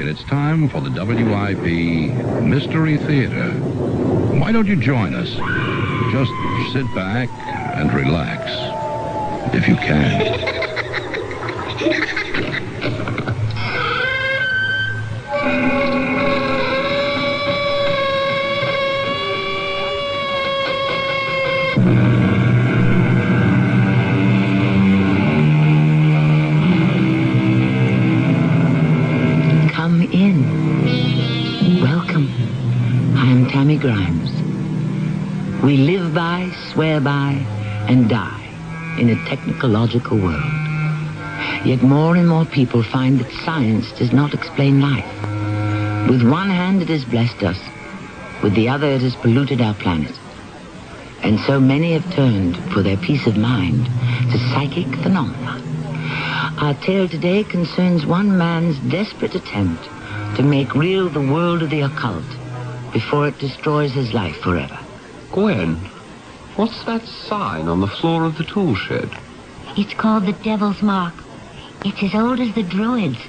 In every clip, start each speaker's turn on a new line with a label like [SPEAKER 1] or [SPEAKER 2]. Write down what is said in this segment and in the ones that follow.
[SPEAKER 1] It's time for the WIP Mystery Theater. Why don't you join us? Just sit back and relax, if you can.
[SPEAKER 2] Come in. Welcome. I am Tammy Grimes. We live by, swear by, and die in a technological world. Yet more and more people find that science does not explain life. With one hand it has blessed us, with the other it has polluted our planet. And so many have turned for their peace of mind to psychic phenomena. Our tale today concerns one man's desperate attempt to make real the world of the occult before it destroys his life forever.
[SPEAKER 3] Gwen, what's that sign on the floor of the tool shed?
[SPEAKER 4] It's called the Devil's Mark. It's as old as the Druids.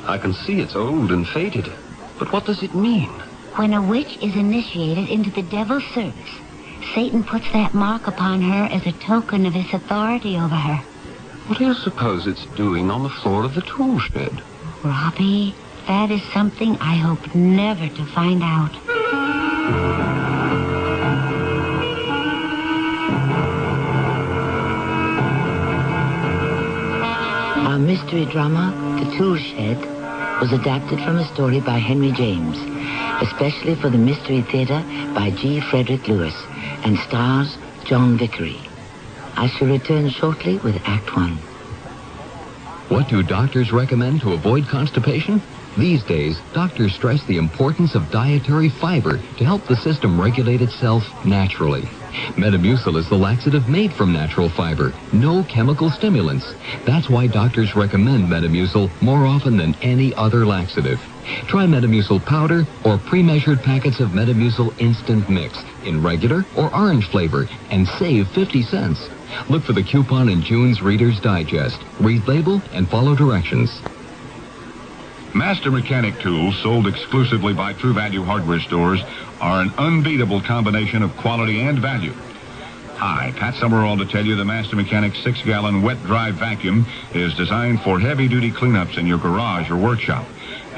[SPEAKER 3] I can see it's old and faded, but what does it mean?
[SPEAKER 4] When a witch is initiated into the Devil's service, Satan puts that mark upon her as a token of his authority over her.
[SPEAKER 3] What do you suppose it's doing on the floor of the tool shed?
[SPEAKER 4] Robbie, that is something I hope never to find out.
[SPEAKER 2] Our mystery drama, The Tool Shed, was adapted from a story by Henry James, especially for the Mystery Theater by G. Frederick Lewis, and stars John Vickery. I shall return shortly with Act 1.
[SPEAKER 5] What do doctors recommend to avoid constipation? These days, doctors stress the importance of dietary fiber to help the system regulate itself naturally. Metamucil is the laxative made from natural fiber, no chemical stimulants. That's why doctors recommend Metamucil more often than any other laxative. Try Metamucil powder or pre-measured packets of Metamucil instant mix in regular or orange flavor and save 50 cents. Look for the coupon in June's Reader's Digest. Read label and follow directions.
[SPEAKER 1] Master Mechanic tools sold exclusively by True Value hardware stores are an unbeatable combination of quality and value. Hi, Pat Summerall to tell you the Master Mechanic 6-gallon wet-dry vacuum is designed for heavy-duty cleanups in your garage or workshop.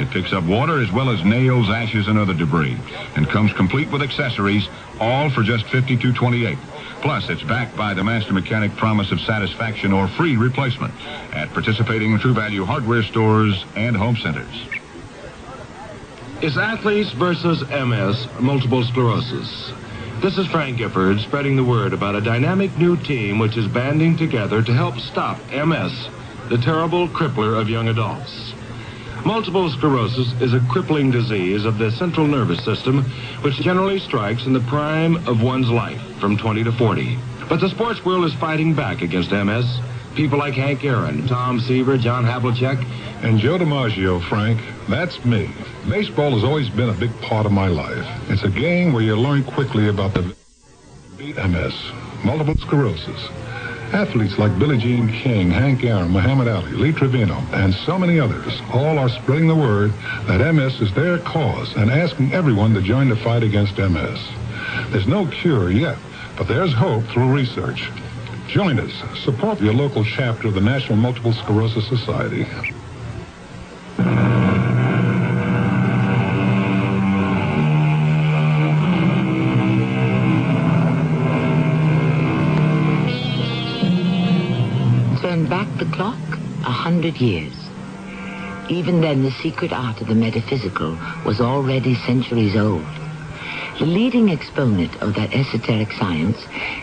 [SPEAKER 1] It picks up water as well as nails, ashes, and other debris, and comes complete with accessories, all for just $52.28. Plus, it's backed by the Master Mechanic promise of satisfaction or free replacement at participating True Value hardware stores and home centers.
[SPEAKER 6] It's athletes versus MS, multiple sclerosis. This is Frank Gifford spreading the word about a dynamic new team which is banding together to help stop MS, the terrible crippler of young adults. Multiple sclerosis is a crippling disease of the central nervous system, which generally strikes in the prime of one's life, from 20 to 40. But the sports world is fighting back against MS. People like Hank Aaron, Tom Seaver, John Havlicek,
[SPEAKER 7] and Joe DiMaggio, Frank. That's me. Baseball has always been a big part of my life. It's a game where you learn quickly about the beat MS, multiple sclerosis. Athletes like Billie Jean King, Hank Aaron, Muhammad Ali, Lee Trevino, and so many others all are spreading the word that MS is their cause and asking everyone to join the fight against MS. There's no cure yet, but there's hope through research. Join us. Support your local chapter of the National Multiple Sclerosis Society.
[SPEAKER 2] Turn back the clock 100 years. Even then, the secret art of the metaphysical was already centuries old. The leading exponent of that esoteric science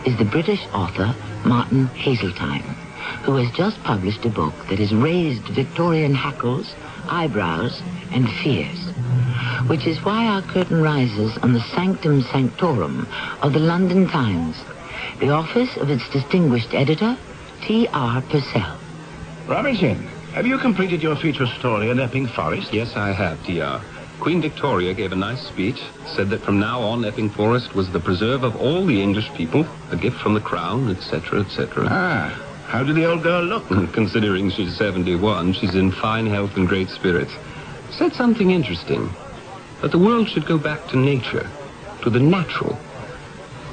[SPEAKER 2] is the British author Martin Haseltine, who has just published a book that has raised Victorian hackles, eyebrows, and fears, which is why our curtain rises on the sanctum sanctorum of the London Times, the office of its distinguished editor, T.R. Purcell.
[SPEAKER 8] Robinson, have you completed your feature story on Epping Forest?
[SPEAKER 3] Yes, I have, T.R. Queen Victoria gave a nice speech, said that from now on Epping Forest was the preserve of all the English people, a gift from the Crown, etc., etc.
[SPEAKER 8] Ah, how did the old girl look?
[SPEAKER 3] Considering she's 71, she's in fine health and great spirits. said something interesting. That the world should go back to nature, to the natural.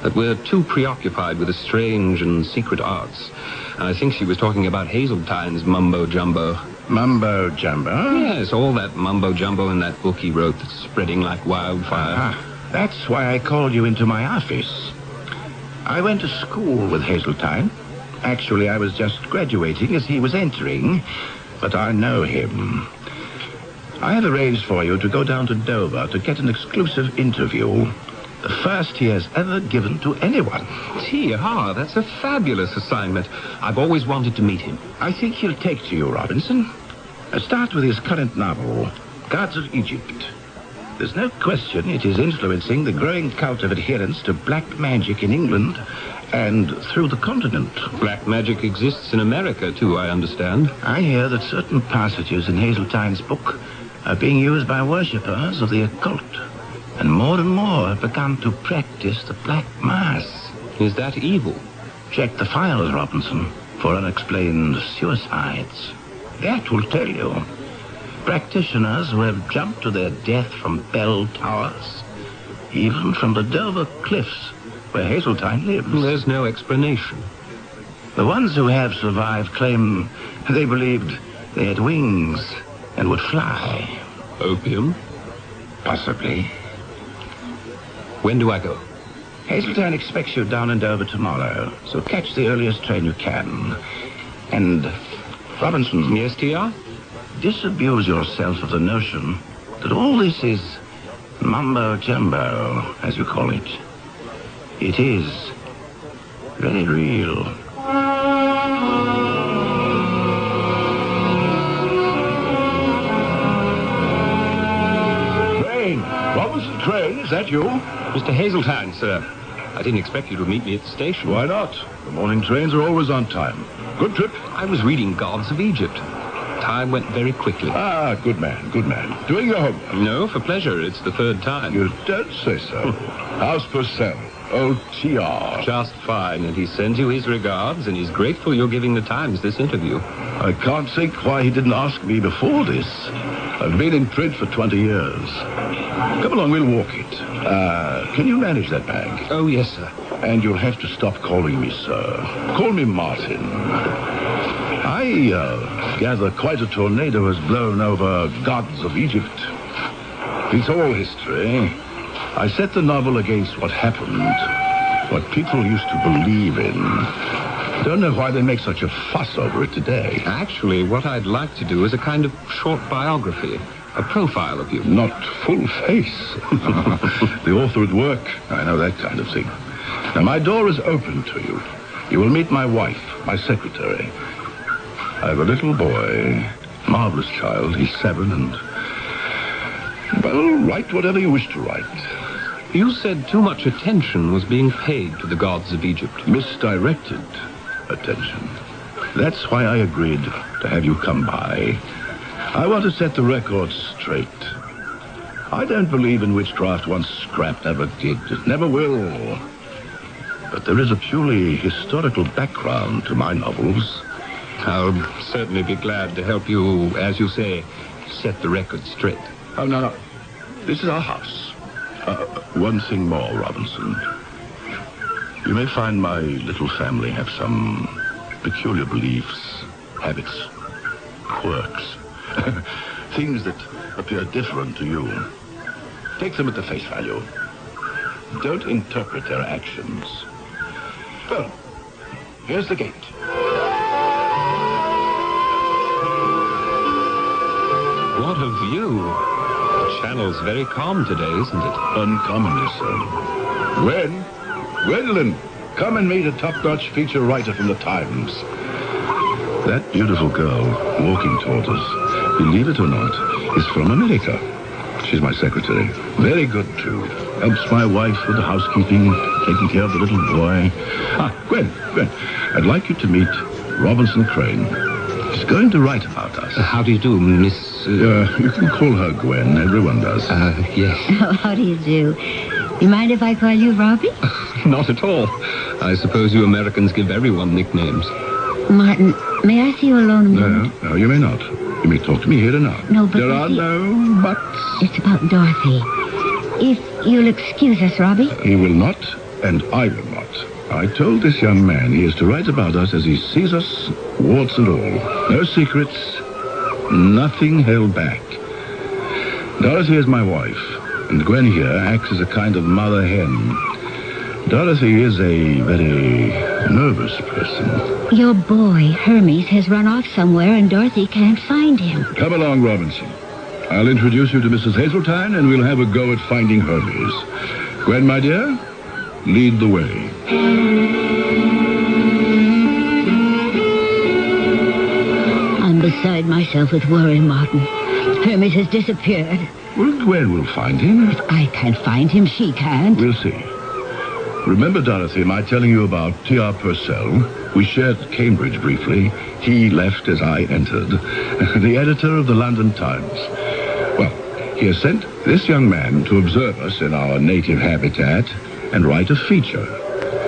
[SPEAKER 3] That we're too preoccupied with the strange and secret arts. And I think she was talking about Hazeltine's mumbo-jumbo.
[SPEAKER 8] Mumbo-jumbo?
[SPEAKER 3] Yes, all that mumbo-jumbo in that book he wrote that's spreading like wildfire.
[SPEAKER 8] That's why I called you into my office. I went to school with Hazeltine. Actually, I was just graduating as he was entering, but I know him. I have arranged for you to go down to Dover to get an exclusive interview. The first he has ever given to anyone.
[SPEAKER 3] That's a fabulous assignment. I've always wanted to meet him.
[SPEAKER 8] I think he'll take to you, Robinson. Start with his current novel, Gods of Egypt. There's no question it is influencing the growing cult of adherence to black magic in England and through the continent.
[SPEAKER 3] Black magic exists in America, too, I understand.
[SPEAKER 8] I hear that certain passages in Hazeltine's book are being used by worshippers of the occult. And more have begun to practice the Black Mass.
[SPEAKER 3] Is that evil?
[SPEAKER 8] Check the files, Robinson, for unexplained suicides. That will tell you. Practitioners who have jumped to their death from bell towers, even from the Dover cliffs where Hazeltine lives.
[SPEAKER 3] There's no explanation.
[SPEAKER 8] The ones who have survived claim they believed they had wings and would fly.
[SPEAKER 3] Opium?
[SPEAKER 8] Possibly.
[SPEAKER 3] When do I go?
[SPEAKER 8] Hazeltine expects you down in Dover tomorrow, so catch the earliest train you can. And, Robinson...
[SPEAKER 3] Yes, T.R.?
[SPEAKER 8] Disabuse yourself of the notion that all this is mumbo-jumbo, as you call it. It is very real.
[SPEAKER 7] Crane! Robinson Crane, is that you?
[SPEAKER 3] Mr. Hazeltine, sir. I didn't expect you to meet me at the station.
[SPEAKER 7] Why not? The morning trains are always on time. Good trip?
[SPEAKER 3] I was reading Gods of Egypt. Time went very quickly.
[SPEAKER 7] Ah, good man, good man. Doing your homework?
[SPEAKER 3] No, for pleasure. It's the third time.
[SPEAKER 7] You don't say so. How's Purcell? Oh, T.R.
[SPEAKER 3] Just fine, and he sends you his regards, and he's grateful you're giving the Times this interview.
[SPEAKER 7] I can't think why he didn't ask me before this. I've been in print for 20 years. Come along, we'll walk it. Can you manage that bag?
[SPEAKER 3] Oh, yes, sir.
[SPEAKER 7] And you'll have to stop calling me sir. Call me Martin. I gather quite a tornado has blown over Gods of Egypt. It's all history. I set the novel against what happened, what people used to believe in. Don't know why they make such a fuss over it today.
[SPEAKER 3] Actually, what I'd like to do is a kind of short biography, a profile of you.
[SPEAKER 7] Not full face. The author at work, I know that kind of thing. Now, my door is open to you. You will meet my wife, my secretary. I have a little boy, marvelous child. He's 7 and... well, write whatever you wish to write.
[SPEAKER 3] You said too much attention was being paid to the Gods of Egypt.
[SPEAKER 7] Misdirected attention. That's why I agreed to have you come by. I want to set the record straight. I don't believe in witchcraft. Once scrap, never did. It never will. But there is a purely historical background to my novels.
[SPEAKER 3] I'll certainly be glad to help you, as you say, set the record straight.
[SPEAKER 7] Oh, no. This is our house. One thing more, Robinson. You may find my little family have some peculiar beliefs, habits, quirks, things that appear different to you. Take them at the face value. Don't interpret their actions. Well, here's the gate.
[SPEAKER 3] What a view. The channel's very calm today, isn't it?
[SPEAKER 7] Uncommonly so. Gwendolyn, come and meet a top-notch feature writer from the Times. That beautiful girl walking toward us, believe it or not, is from America. She's my secretary. Very good, too. Helps my wife with the housekeeping, taking care of the little boy. Gwen, I'd like you to meet Robinson Crane. He's going to write about us.
[SPEAKER 3] How do you do, Miss...
[SPEAKER 7] You can call her Gwen. Everyone does.
[SPEAKER 3] Yes.
[SPEAKER 4] Oh, how do you do? You mind if I call you Robbie?
[SPEAKER 3] Not at all. I suppose you Americans give everyone nicknames.
[SPEAKER 4] Martin, may I see you alone a minute?
[SPEAKER 7] No, you may not.
[SPEAKER 8] You may talk to me here and now.
[SPEAKER 4] No, but
[SPEAKER 8] there are no buts.
[SPEAKER 4] It's about Dorothy. If you'll excuse us, Robbie.
[SPEAKER 8] He will not, and I will not. I told this young man he is to write about us as he sees us, warts and all. No secrets, nothing held back. Dorothy is my wife, and Gwen here acts as a kind of mother hen. Dorothy is a very nervous person.
[SPEAKER 4] Your boy, Hermes, has run off somewhere and Dorothy can't find him.
[SPEAKER 8] Come along, Robinson. I'll introduce you to Mrs. Hazeltine, and we'll have a go at finding Hermes. Gwen, my dear, lead the way.
[SPEAKER 4] I'm beside myself with worry, Martin. Hermes has disappeared.
[SPEAKER 8] Well, Gwen will find him.
[SPEAKER 4] If I can't find him, she can't.
[SPEAKER 8] We'll see. Remember, Dorothy, my telling you about T.R. Purcell? We shared Cambridge briefly. He left as I entered. The editor of the London Times. Well, he has sent this young man to observe us in our native habitat and write a feature.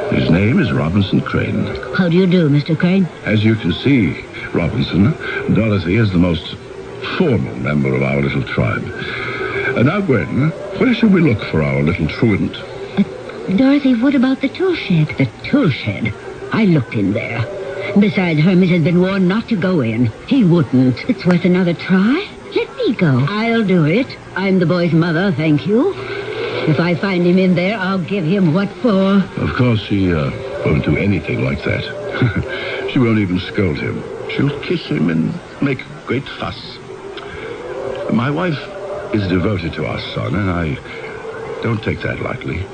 [SPEAKER 8] His name is Robinson Crane.
[SPEAKER 4] How do you do, Mr. Crane?
[SPEAKER 8] As you can see, Robinson, Dorothy is the most formal member of our little tribe. Now, Gwen, where shall we look for our little truant?
[SPEAKER 4] Dorothy, what about the tool shed? The tool shed? I looked in there. Besides, Hermes has been warned not to go in. He wouldn't. It's worth another try. Let me go. I'll do it. I'm the boy's mother, thank you. If I find him in there, I'll give him what for.
[SPEAKER 8] Of course, she won't do anything like that. She won't even scold him. She'll kiss him and make a great fuss. My wife is devoted to our son, and I don't take that lightly.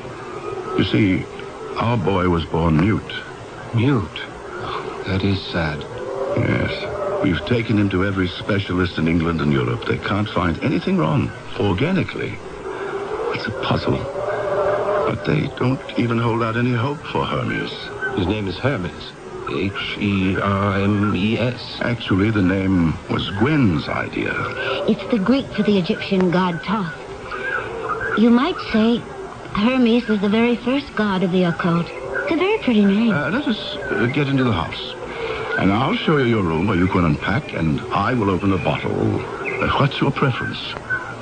[SPEAKER 8] You see, our boy was born mute.
[SPEAKER 3] Mute? That is sad.
[SPEAKER 8] Yes. We've taken him to every specialist in England and Europe. They can't find anything wrong, organically. It's a puzzle. But they don't even hold out any hope for Hermes.
[SPEAKER 3] His name is Hermes. Hermes.
[SPEAKER 8] Actually, the name was Gwen's idea.
[SPEAKER 4] It's the Greek for the Egyptian god Thoth. You might say Hermes was the very first god of the occult. It's a very pretty name.
[SPEAKER 8] Let us get into the house. And I'll show you your room where you can unpack, and I will open a bottle. What's your preference?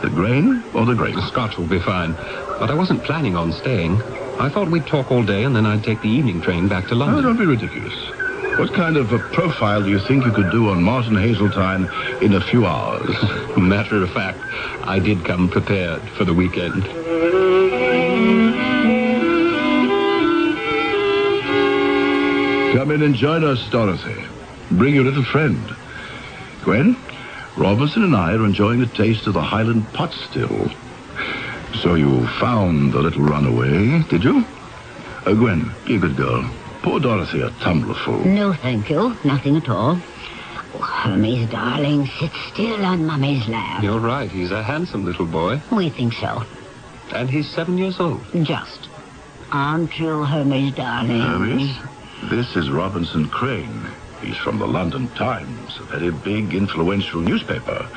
[SPEAKER 8] The grain or the grape?
[SPEAKER 3] The Scotch will be fine. But I wasn't planning on staying. I thought we'd talk all day, and then I'd take the evening train back to London.
[SPEAKER 8] Oh, don't be ridiculous. What kind of a profile do you think you could do on Martin Hazeltine in a few hours?
[SPEAKER 3] Matter of fact, I did come prepared for the weekend.
[SPEAKER 8] Come in and join us, Dorothy. Bring your little friend. Gwen, Robinson and I are enjoying a taste of the Highland pot still. So you found the little runaway, did you? Gwen, be a good girl. Pour Dorothy a tumblerful.
[SPEAKER 4] No, thank you. Nothing at all. Oh, Hermes, darling, sit still on Mummy's lap.
[SPEAKER 3] You're right. He's a handsome little boy.
[SPEAKER 4] We think so.
[SPEAKER 3] And he's 7 years old.
[SPEAKER 4] Just. Aren't you, Hermes, darling?
[SPEAKER 8] Hermes, this is Robinson Crane. He's from the London Times, a very big, influential newspaper.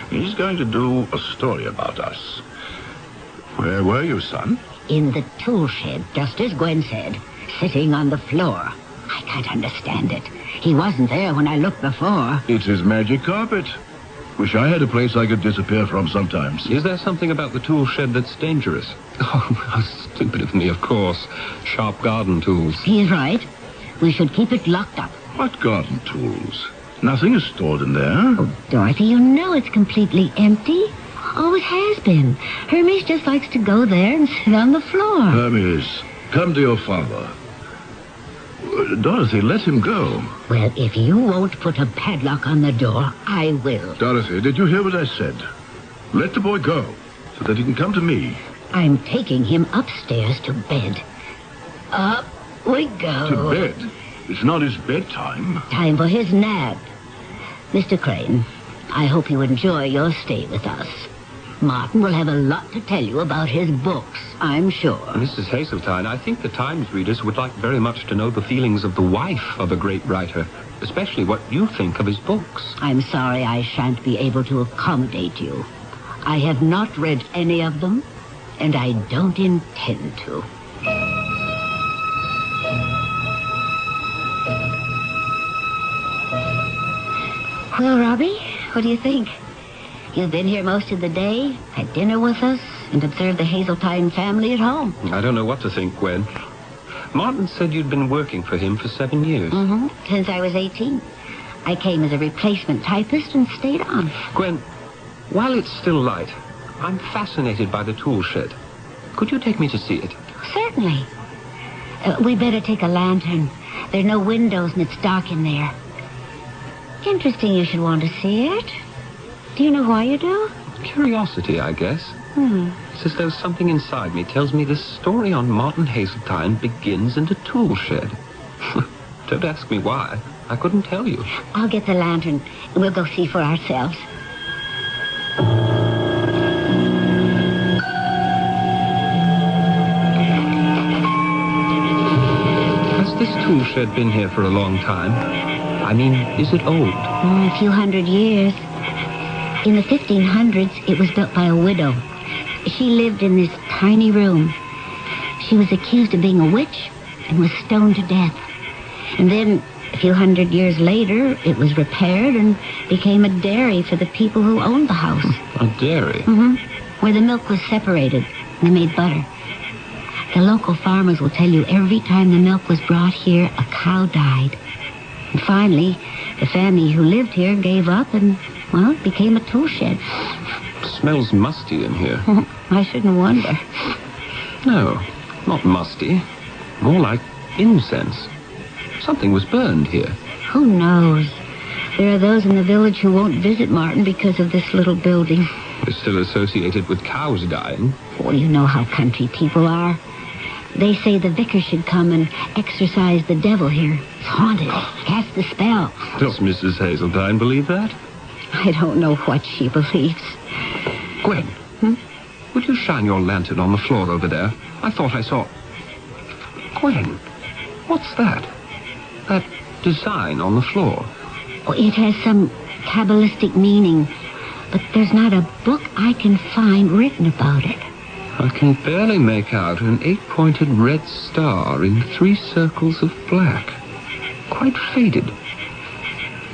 [SPEAKER 8] He's going to do a story about us. Where were you, son?
[SPEAKER 4] In the tool shed, just as Gwen said. Sitting on the floor. I can't understand it. He wasn't there when I looked before.
[SPEAKER 8] It's his magic carpet. Wish I had a place I could disappear from sometimes.
[SPEAKER 3] Is there something about the tool shed that's dangerous? Oh, how stupid of me, of course. Sharp garden tools.
[SPEAKER 4] He's right. We should keep it locked up.
[SPEAKER 8] What garden tools? Nothing is stored in there.
[SPEAKER 4] Oh, Dorothy, you know it's completely empty. Always has been. Hermes just likes to go there and sit on the floor.
[SPEAKER 8] Hermes, come to your father. Dorothy, let him go.
[SPEAKER 4] Well, if you won't put a padlock on the door, I will.
[SPEAKER 8] Dorothy, did you hear what I said? Let the boy go, so that he can come to me.
[SPEAKER 4] I'm taking him upstairs to bed. Up we go.
[SPEAKER 8] To bed? It's not his bedtime.
[SPEAKER 4] Time for his nap. Mr. Crane, I hope you enjoy your stay with us. Martin will have a lot to tell you about his books, I'm sure.
[SPEAKER 3] Mrs. Hazeltine, I think the Times readers would like very much to know the feelings of the wife of a great writer, especially what you think of his books.
[SPEAKER 4] I'm sorry I shan't be able to accommodate you. I have not read any of them, and I don't intend to. Well, Robbie, What do you think? You've been here most of the day, had dinner with us, and observed the Hazeltine family at home.
[SPEAKER 3] I don't know what to think, Gwen. Martin said you'd been working for him for 7 years.
[SPEAKER 4] Mm-hmm. Since I was 18. I came as a replacement typist and stayed on.
[SPEAKER 3] Gwen, while it's still light, I'm fascinated by the tool shed. Could you take me to see it?
[SPEAKER 4] Certainly. We better take a lantern. There are no windows and it's dark in there. Interesting you should want to see it. Do you know why you do?
[SPEAKER 3] Curiosity, I guess. It's as though something inside me tells me this story on Martin Hazeltine begins in the tool shed. Don't ask me why. I couldn't tell you.
[SPEAKER 4] I'll get the lantern and we'll go see for ourselves.
[SPEAKER 3] Has this tool shed been here for a long time? I mean, is it old?
[SPEAKER 4] A few hundred years. In the 1500s, it was built by a widow. She lived in this tiny room. She was accused of being a witch and was stoned to death. And then, a few hundred years later, it was repaired and became a dairy for the people who owned the house.
[SPEAKER 3] A dairy?
[SPEAKER 4] Mm-hmm. Where the milk was separated and they made butter. The local farmers will tell you every time the milk was brought here, a cow died. And finally, the family who lived here gave up and, well, it became a tool shed.
[SPEAKER 3] Smells musty in here.
[SPEAKER 4] I shouldn't wonder.
[SPEAKER 3] No, not musty. More like incense. Something was burned here.
[SPEAKER 4] Who knows? There are those in the village who won't visit Martin because of this little building.
[SPEAKER 3] We're still associated with cows dying.
[SPEAKER 4] Well, you know how country people are. They say the vicar should come and exorcise the devil here. It's haunted. Cast the spell.
[SPEAKER 3] Does Mrs. Hazeltine believe that?
[SPEAKER 4] I don't know what she believes.
[SPEAKER 3] Gwen, would you shine your lantern on the floor over there? I thought I saw... Gwen, what's that? That design on the floor.
[SPEAKER 4] Oh, it has some Kabbalistic meaning, but there's not a book I can find written about it.
[SPEAKER 3] I can barely make out an 8-pointed red star in 3 circles of black. Quite faded.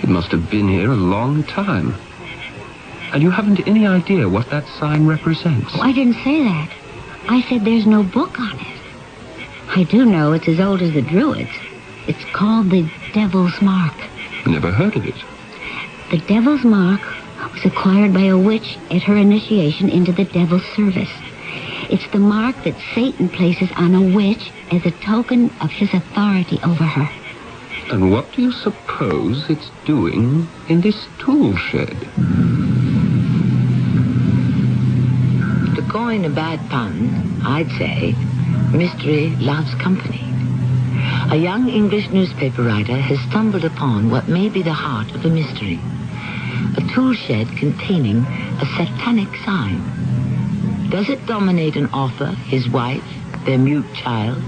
[SPEAKER 3] It must have been here a long time. And you haven't any idea what that sign represents.
[SPEAKER 4] Oh, I didn't say that. I said there's no book on it. I do know it's as old as the Druids. It's called the Devil's Mark.
[SPEAKER 3] Never heard of it.
[SPEAKER 4] The Devil's Mark was acquired by a witch at her initiation into the Devil's service. It's the mark that Satan places on a witch as a token of his authority over her.
[SPEAKER 3] And what do you suppose it's doing in this tool shed?
[SPEAKER 2] To coin a bad pun, I'd say mystery loves company. A young English newspaper writer has stumbled upon what may be the heart of a mystery. A tool shed containing a satanic sign. Does it dominate an author, his wife, their mute child?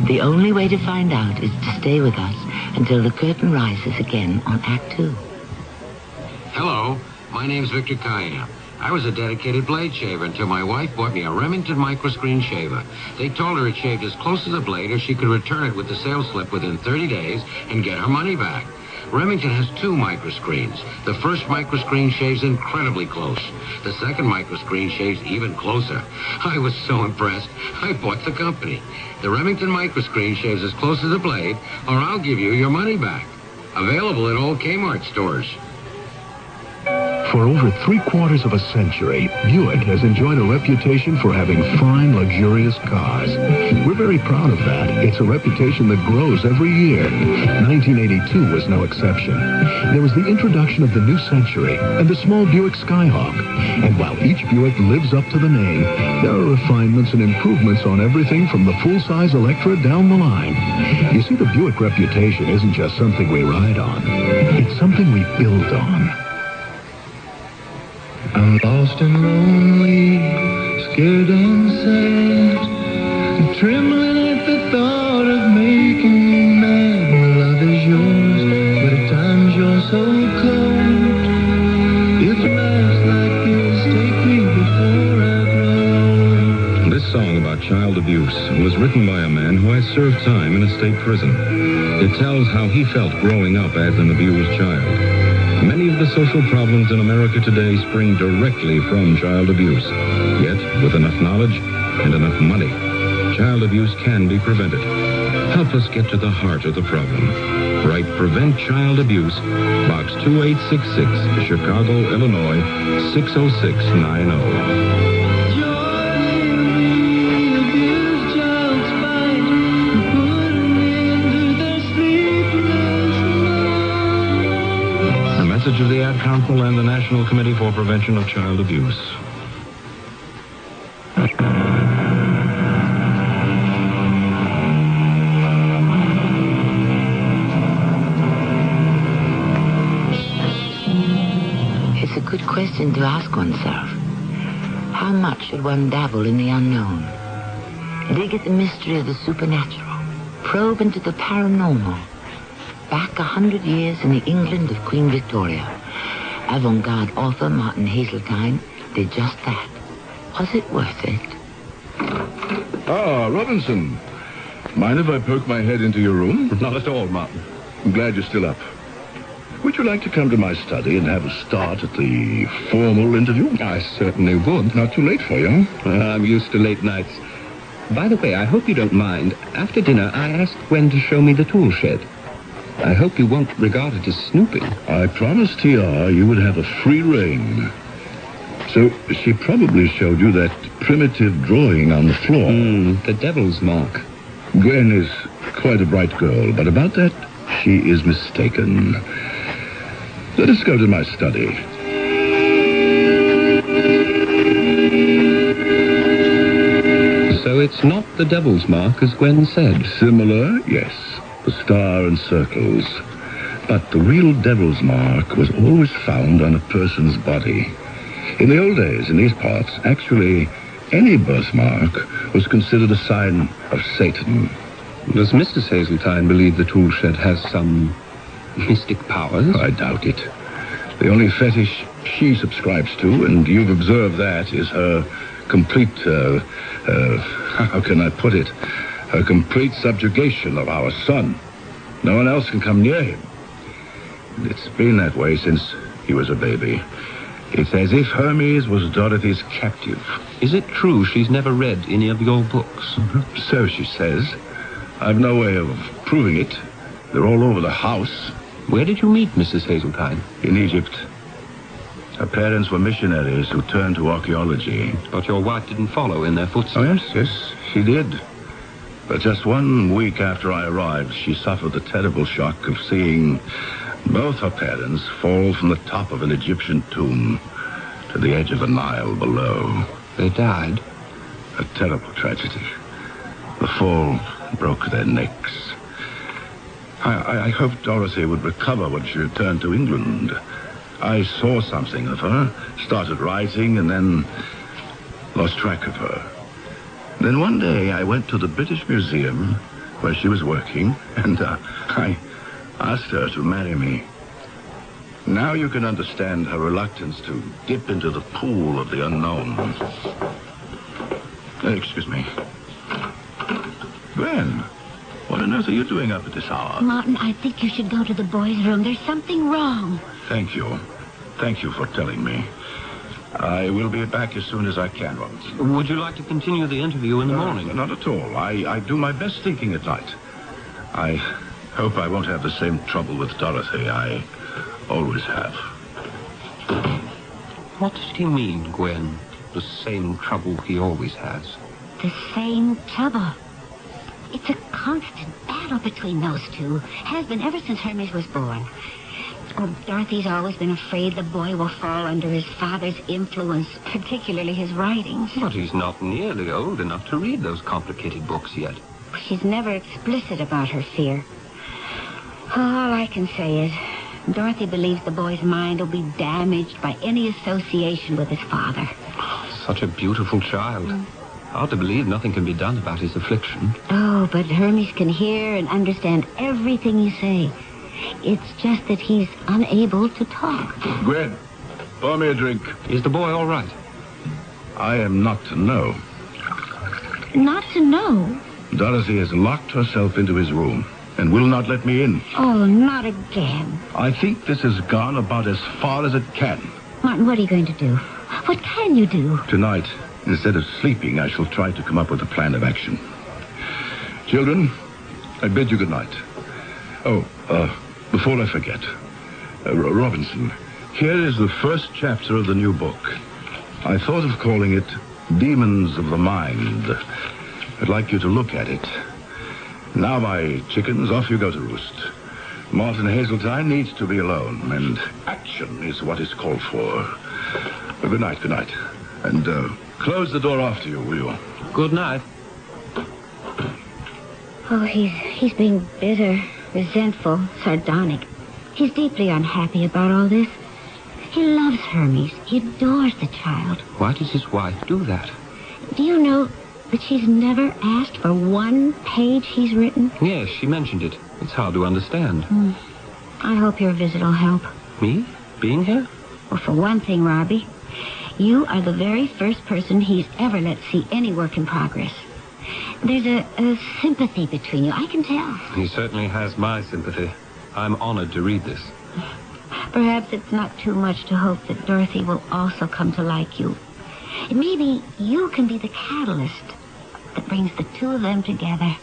[SPEAKER 2] The only way to find out is to stay with us until the curtain rises again on Act 2.
[SPEAKER 9] Hello, my name's Victor Kaya. I was a dedicated blade shaver until my wife bought me a Remington microscreen shaver. They told her it shaved as close to the blade or she could return it with the sales slip within 30 days and get her money back. Remington has 2 microscreens. The first microscreen shaves incredibly close. The second microscreen shaves even closer. I was so impressed, I bought the company. The Remington microscreen shaves as close as the blade, or I'll give you your money back. Available at all Kmart stores.
[SPEAKER 10] For over 3/4 of a century, Buick has enjoyed a reputation for having fine, luxurious cars. We're very proud of that. It's a reputation that grows every year. 1982 was no exception. There was the introduction of the new Century and the small Buick Skyhawk. And while each Buick lives up to the name, there are refinements and improvements on everything from the full-size Electra down the line. You see, the Buick reputation isn't just something we ride on. It's something we build on.
[SPEAKER 11] I'm lost and lonely, scared and sad, trembling at the thought of making you mad. My love is yours, but at times you're so cold. If life's like this, take me before I grow.
[SPEAKER 12] This song about child abuse was written by a man who has served time in a state prison. It tells how he felt growing up as an abused child. Many of the social problems in America today spring directly from child abuse. Yet, with enough knowledge and enough money, child abuse can be prevented. Help us get to the heart of the problem. Write Prevent Child Abuse, Box 2866, Chicago, Illinois, 60690. A message of the Ad Council and the National Committee for Prevention of Child Abuse.
[SPEAKER 2] It's a good question to ask oneself. How much should one dabble in the unknown? Dig at the mystery of the supernatural. Probe into the paranormal. Back 100 years in the England of Queen Victoria, avant-garde author Martin Hazeltine did just that. Was it worth it?
[SPEAKER 7] Ah, Robinson. Mind if I poke my head into your room?
[SPEAKER 3] Not at all, Martin.
[SPEAKER 7] I'm glad you're still up. Would you like to come to my study and have a start at the formal interview?
[SPEAKER 3] I certainly would.
[SPEAKER 7] Not too late for you.
[SPEAKER 3] I'm used to late nights. By the way, I hope you don't mind. After dinner, I asked Gwen to show me the tool shed. I hope you won't regard it as snooping.
[SPEAKER 7] I promised TR you would have a free rein. So she probably showed you that primitive drawing on the floor.
[SPEAKER 3] The devil's mark.
[SPEAKER 7] Gwen is quite a bright girl, but about that, she is mistaken. Let us go to my study.
[SPEAKER 3] So it's not the devil's mark, as Gwen said.
[SPEAKER 7] Similar, yes. The star and circles. But the real devil's mark was always found on a person's body. In the old days, in these parts, actually, any birthmark was considered a sign of Satan.
[SPEAKER 3] Does Mrs. Hazeltine believe the tool shed has some mystic powers?
[SPEAKER 7] I doubt it. The only fetish she subscribes to, and you've observed that, is her complete, how can I put it? Her complete subjugation of our son. No one else can come near him. It's been that way since he was a baby. It's as if Hermes was Dorothy's captive.
[SPEAKER 3] Is it true she's never read any of your books?
[SPEAKER 7] So she says. I've no way of proving it. They're all over the house.
[SPEAKER 3] Where did you meet Mrs. Hazeltine?
[SPEAKER 7] In Egypt. Her parents were missionaries who turned to archaeology.
[SPEAKER 3] But your wife didn't follow in their footsteps?
[SPEAKER 7] Oh, yes, she did. But just 1 week after I arrived, she suffered the terrible shock of seeing both her parents fall from the top of an Egyptian tomb to the edge of the Nile below.
[SPEAKER 3] They died?
[SPEAKER 7] A terrible tragedy. The fall broke their necks. I hoped Dorothy would recover when she returned to England. I saw something of her, started writing, and then lost track of her. Then one day I went to the British Museum where she was working, and I asked her to marry me. Now you can understand her reluctance to dip into the pool of the unknown. Excuse me. Gwen, what on earth are you doing up at this hour?
[SPEAKER 4] Martin, I think you should go to the boys' room. There's something wrong.
[SPEAKER 7] Thank you. Thank you for telling me. I will be back as soon as I can, Robinson.
[SPEAKER 3] Would you like to continue the interview in the morning?
[SPEAKER 7] Not at all. I do my best thinking at night. I hope I won't have the same trouble with Dorothy I always have.
[SPEAKER 3] What did he mean, Gwen? The same trouble he always has.
[SPEAKER 4] The same trouble. It's a constant battle between those two. Has been ever since Hermes was born. Oh, Dorothy's always been afraid the boy will fall under his father's influence, particularly his writings.
[SPEAKER 3] But he's not nearly old enough to read those complicated books yet.
[SPEAKER 4] She's never explicit about her fear. All I can say is, Dorothy believes the boy's mind will be damaged by any association with his father.
[SPEAKER 3] Such a beautiful child. Hard to believe nothing can be done about his affliction.
[SPEAKER 4] Oh, but Hermes can hear and understand everything you say. It's just that he's unable to talk.
[SPEAKER 7] Gwen, pour me a drink.
[SPEAKER 3] Is the boy all right?
[SPEAKER 7] I am not to know.
[SPEAKER 4] Not to know?
[SPEAKER 7] Dorothy has locked herself into his room.
[SPEAKER 8] and will not let me in.
[SPEAKER 4] Oh, not again.
[SPEAKER 8] I think this has gone about as far as it can.
[SPEAKER 4] Martin, what are you going to do? What can you do?
[SPEAKER 8] Tonight, instead of sleeping, I shall try to come up with a plan of action. Children, I bid you good night. Oh, before I forget, Robinson, here is the first chapter of the new book. I thought of calling it Demons of the Mind. I'd like you to look at it. Now, my chickens, off you go to roost. Martin Hazeltine needs to be alone, and action is what is called for. Good night, good night. And close the door after you, will you?
[SPEAKER 3] Good night.
[SPEAKER 4] Oh, he's being bitter, resentful, sardonic. He's deeply unhappy about all this. He loves Hermes. He adores the child.
[SPEAKER 3] Why does his wife do that?
[SPEAKER 4] Do you know that she's never asked for one page he's written?
[SPEAKER 3] Yes, she mentioned it. It's hard to understand.
[SPEAKER 4] I hope your visit will help.
[SPEAKER 3] Me? Being here?
[SPEAKER 4] Well, for one thing, Robbie, you are the very first person he's ever let see any work in progress. There's a sympathy between you, I can tell.
[SPEAKER 3] He certainly has my sympathy. I'm honored to read this.
[SPEAKER 4] Perhaps it's not too much to hope that Dorothy will also come to like you. Maybe you can be the catalyst that brings the two of them together.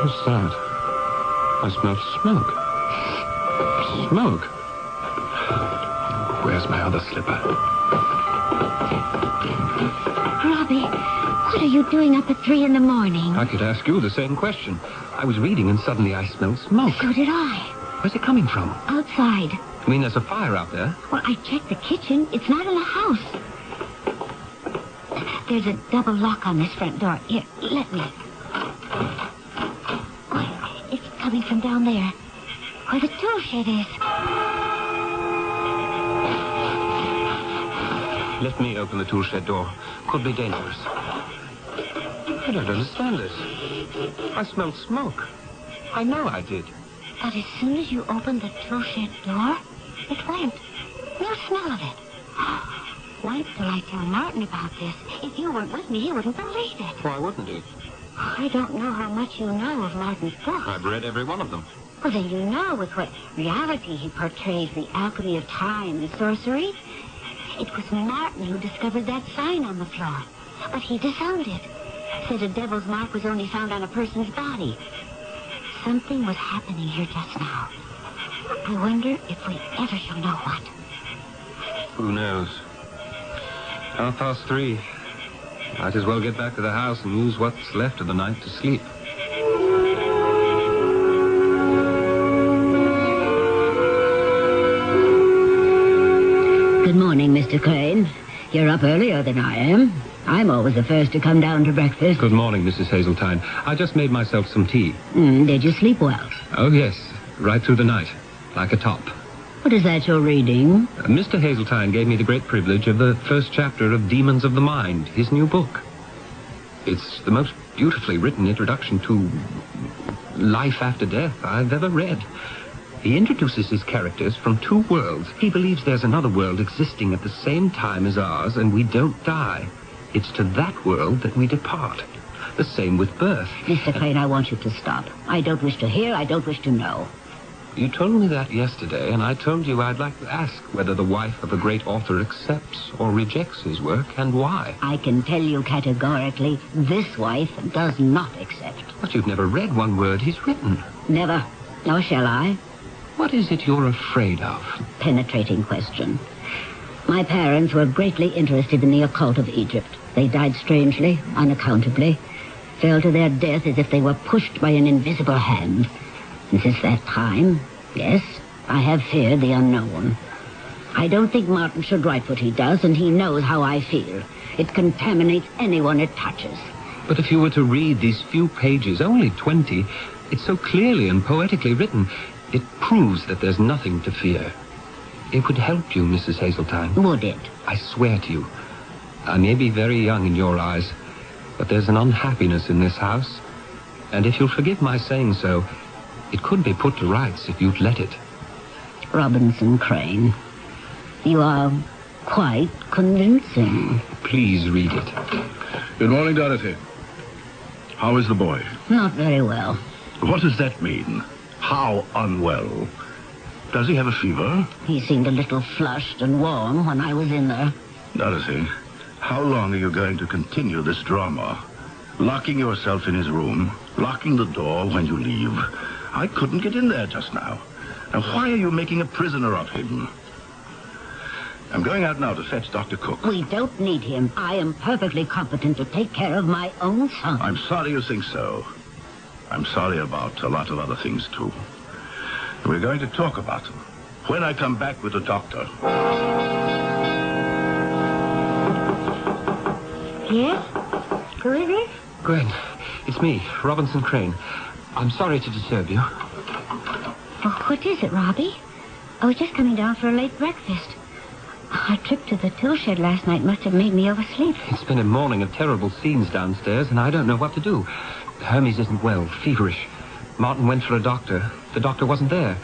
[SPEAKER 3] What's that? I smell smoke. Smoke? Where's my other slipper?
[SPEAKER 4] Robbie, what are you doing up at 3 a.m?
[SPEAKER 3] I could ask you the same question. I was reading and suddenly I smelled smoke.
[SPEAKER 4] So did I.
[SPEAKER 3] Where's it coming from?
[SPEAKER 4] Outside.
[SPEAKER 3] You mean there's a fire out there?
[SPEAKER 4] Well, I checked the kitchen. It's not in the house. There's a double lock on this front door. Here, let me. Oh, it's coming from down there, where the tool shed is.
[SPEAKER 3] Let me open the tool shed door. Could be dangerous. I don't understand this. I smelled smoke. I know I did.
[SPEAKER 4] But as soon as you opened the tool shed door, it went. No smell of it. Wait till I tell Martin about this. If you weren't with me, he wouldn't believe it.
[SPEAKER 3] Why wouldn't he?
[SPEAKER 4] I don't know how much you know of Martin's books.
[SPEAKER 3] I've read every one of them.
[SPEAKER 4] Well, then you know with what reality he portrays the alchemy of time and sorcery. It was Martin who discovered that sign on the floor. But he disowned it. Said a devil's mark was only found on a person's body. Something was happening here just now. I wonder if we ever shall know what.
[SPEAKER 3] Who knows? 3:30. Might as well get back to the house and use what's left of the night to sleep.
[SPEAKER 4] Good morning, Mr. Crane. You're up earlier than I am. I'm always the first to come down to breakfast.
[SPEAKER 3] Good morning, Mrs. Hazeltine. I just made myself some tea.
[SPEAKER 4] Did you sleep well?
[SPEAKER 3] Oh, yes. Right through the night. Like a top.
[SPEAKER 4] What is that you're reading?
[SPEAKER 3] Mr. Hazeltine gave me the great privilege of the first chapter of Demons of the Mind, his new book. It's the most beautifully written introduction to life after death I've ever read. He introduces his characters from two worlds. He believes there's another world existing at the same time as ours, and we don't die. It's to that world that we depart. The same with birth.
[SPEAKER 4] Mr. Crane, I want you to stop. I don't wish to hear, I don't wish to know.
[SPEAKER 3] You told me that yesterday, and I told you I'd like to ask whether the wife of a great author accepts or rejects his work, and why.
[SPEAKER 4] I can tell you categorically, this wife does not accept.
[SPEAKER 3] But you've never read one word he's written.
[SPEAKER 4] Never. Nor shall I.
[SPEAKER 3] What is it you're afraid of?
[SPEAKER 4] Penetrating question. My parents were greatly interested in the occult of Egypt. They died strangely, unaccountably, fell to their death as if they were pushed by an invisible hand. And since that time, yes, I have feared the unknown. I don't think Martin should write what he does, and he knows how I feel. It contaminates anyone it touches.
[SPEAKER 3] But if you were to read these few pages, only 20, it's so clearly and poetically written, it proves that there's nothing to fear. It would help you, Mrs. Hazeltine.
[SPEAKER 4] Would it?
[SPEAKER 3] I swear to you. I may be very young in your eyes, but there's an unhappiness in this house. And if you'll forgive my saying so, it could be put to rights if you'd let it.
[SPEAKER 4] Robinson Crane, you are quite convincing.
[SPEAKER 3] Please read it.
[SPEAKER 13] Good morning, Dorothy. How is the boy?
[SPEAKER 4] Not very well.
[SPEAKER 13] What does that mean? How unwell? Does he have a fever?
[SPEAKER 4] He seemed a little flushed and warm when I was in there.
[SPEAKER 13] Dorothy, how long are you going to continue this drama? Locking yourself in his room, locking the door when you leave. I couldn't get in there just now. Now, why are you making a prisoner of him? I'm going out now to fetch Dr. Cook.
[SPEAKER 4] We don't need him. I am perfectly competent to take care of my own son.
[SPEAKER 13] I'm sorry you think so. I'm sorry about a lot of other things, too. We're going to talk about them when I come back with the doctor.
[SPEAKER 4] Yes? Who is it?
[SPEAKER 3] Gwen, it's me, Robinson Crane. I'm sorry to disturb you.
[SPEAKER 4] Oh, what is it, Robbie? I was just coming down for a late breakfast. Our trip to the tool shed last night must have made me oversleep.
[SPEAKER 3] It's been a morning of terrible scenes downstairs, and I don't know what to do. Hermes isn't well, feverish. Martin went for a doctor. The doctor wasn't there.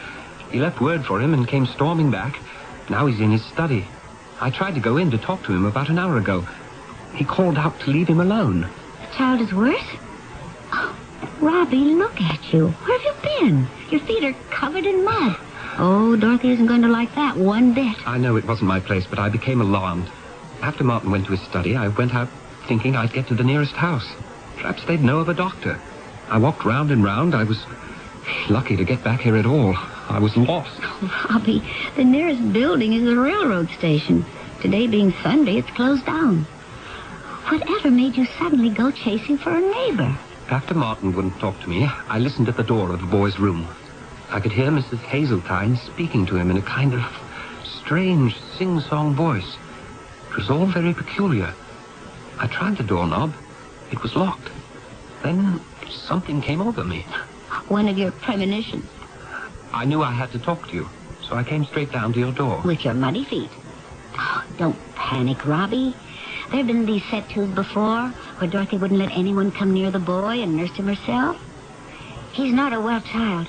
[SPEAKER 3] He left word for him and came storming back. Now he's in his study. I tried to go in to talk to him about an hour ago. He called out to leave him alone.
[SPEAKER 4] The child is worse? Oh, Robbie, look at you. Where have you been? Your feet are covered in mud. Oh, Dorothy isn't going to like that one bit.
[SPEAKER 3] I know it wasn't my place, but I became alarmed. After Martin went to his study, I went out thinking I'd get to the nearest house. Perhaps they'd know of a doctor. I walked round and round. I was lucky to get back here at all. I was lost.
[SPEAKER 4] Oh, Robbie, the nearest building is the railroad station. Today being Sunday, it's closed down. Whatever made you suddenly go chasing for a neighbor?
[SPEAKER 3] After Martin wouldn't talk to me, I listened at the door of the boy's room. I could hear Mrs. Hazeltine speaking to him in a kind of strange sing-song voice. It was all very peculiar. I tried the doorknob. It was locked. Then something came over me.
[SPEAKER 4] One of your premonitions.
[SPEAKER 3] I knew I had to talk to you, so I came straight down to your door.
[SPEAKER 4] With your muddy feet. Oh, don't panic, Robbie. There have been these set to's before, where Dorothy wouldn't let anyone come near the boy and nursed him herself. He's not a well child.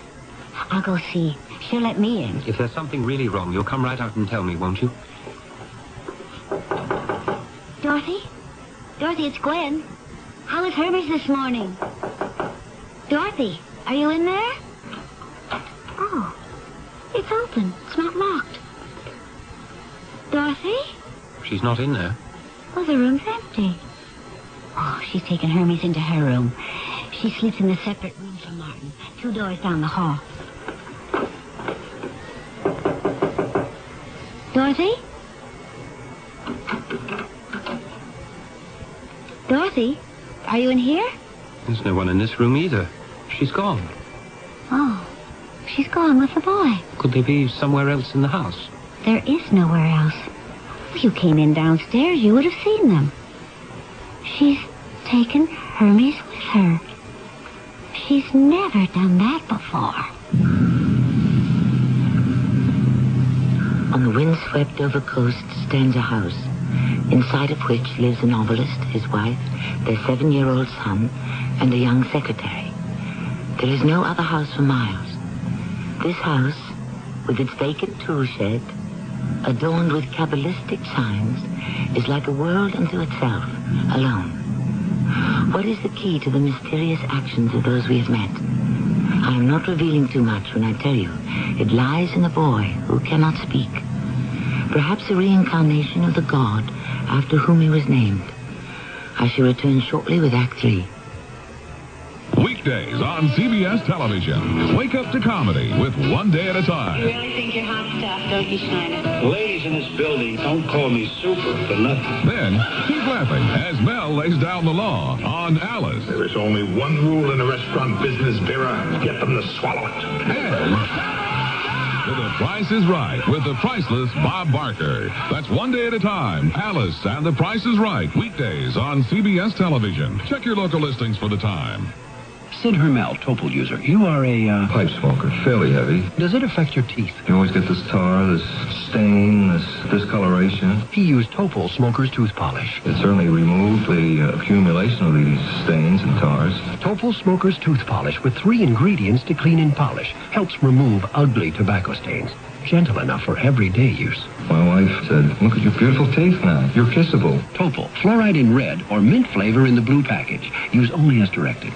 [SPEAKER 4] I'll go see. She'll let me in.
[SPEAKER 3] If there's something really wrong, you'll come right out and tell me, won't you?
[SPEAKER 4] Dorothy? Dorothy, it's Gwen. How was Hermes this morning? Dorothy, are you in there? Oh, it's open. It's not locked. Dorothy?
[SPEAKER 3] She's not in there.
[SPEAKER 4] Oh, the room's empty. Oh, she's taken Hermes into her room. She sleeps in a separate room from Martin, 2 doors down the hall. Dorothy? Dorothy, are you in here?
[SPEAKER 3] There's no one in this room either. She's gone.
[SPEAKER 4] Oh, she's gone with the boy.
[SPEAKER 3] Could they be somewhere else in the house?
[SPEAKER 4] There is nowhere else. If you came in downstairs, you would have seen them. She's taken Hermes with her. She's never done that before.
[SPEAKER 2] On the wind-swept-over coast stands a house, inside of which lives a novelist, his wife, their 7-year-old son, and a young secretary. There is no other house for miles. This house, with its vacant tool shed, adorned with cabalistic signs, is like a world unto itself, alone. What is the key to the mysterious actions of those we have met? I am not revealing too much when I tell you it lies in a boy who cannot speak. Perhaps a reincarnation of the god after whom he was named. I shall return shortly with Act 3.
[SPEAKER 1] Weekdays on CBS television. Wake up to comedy with One Day at a Time.
[SPEAKER 14] You really think you're hot stuff, don't you, Schneider?
[SPEAKER 15] Ladies in this building don't call me super for nothing.
[SPEAKER 1] Then, keep laughing as Mel lays down the law on Alice.
[SPEAKER 7] There is only one rule in the restaurant business, Vera. Get them to swallow it.
[SPEAKER 1] And The Price is Right with the priceless Bob Barker. That's One Day at a Time. Alice and The Price is Right. Weekdays on CBS television. Check your local listings for the time.
[SPEAKER 15] Sid Hermel, Topol user. You are a,
[SPEAKER 16] pipe smoker, fairly heavy.
[SPEAKER 15] Does it affect your teeth?
[SPEAKER 16] You always get this tar, this stain, this discoloration.
[SPEAKER 15] He used Topol Smoker's tooth polish.
[SPEAKER 16] It certainly removed the accumulation of these stains and tars.
[SPEAKER 15] Topol Smoker's tooth polish with 3 ingredients to clean and polish helps remove ugly tobacco stains.
[SPEAKER 17] gentle enough for everyday use.
[SPEAKER 16] My wife said, look at your beautiful teeth now. You're kissable.
[SPEAKER 17] Topol, fluoride in red or mint flavor in the blue package. Use only as directed.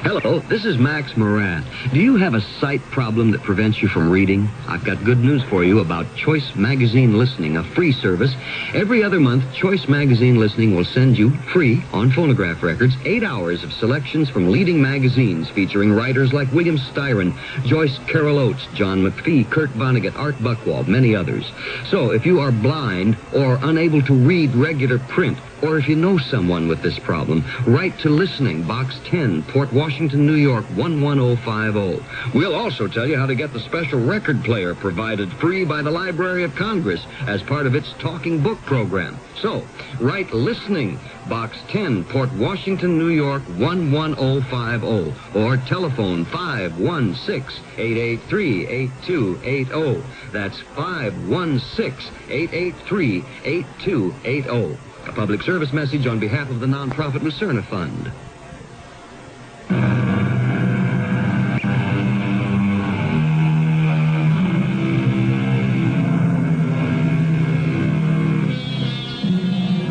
[SPEAKER 18] Hello, this is Max Moran. Do you have a sight problem that prevents you from reading? I've got good news for you about Choice Magazine Listening, a free service. Every other month, Choice Magazine Listening will send you, free, on phonograph records, 8 hours of selections from leading magazines featuring writers like William Styron, Joyce Carol Oates, John McPhee, Kurt Vonnegut, Art Buchwald, many others. So if you are blind or unable to read regular print, or if you know someone with this problem, write to Listening, Box 10, Port Washington, New York, 11050. We'll also tell you how to get the special record player provided free by the Library of Congress as part of its Talking Book program. So, write Listening, Box 10, Port Washington, New York, 11050, or telephone 516-883-8280. That's 516-883-8280. A public service message on behalf of the nonprofit Lucerna Fund.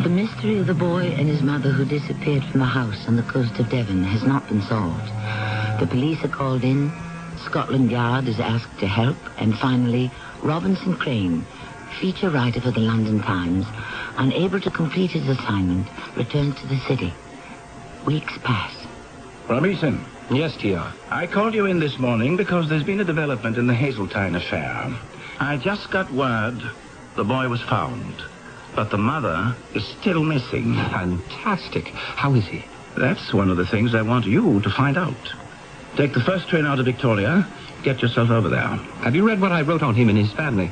[SPEAKER 2] The mystery of the boy and his mother who disappeared from the house on the coast of Devon has not been solved. The police are called in, Scotland Yard is asked to help, and finally, Robinson Crane, feature writer for the London Times, unable to complete his assignment, returns to the city. Weeks pass.
[SPEAKER 8] Robinson.
[SPEAKER 3] Yes, T.R.
[SPEAKER 8] I called you in this morning because there's been a development in the Hazeltine affair. I just got word the boy was found, but the mother is still missing.
[SPEAKER 3] Fantastic. How is he?
[SPEAKER 8] That's one of the things I want you to find out. Take the first train out of Victoria. Get yourself over there.
[SPEAKER 3] Have you read what I wrote on him and his family?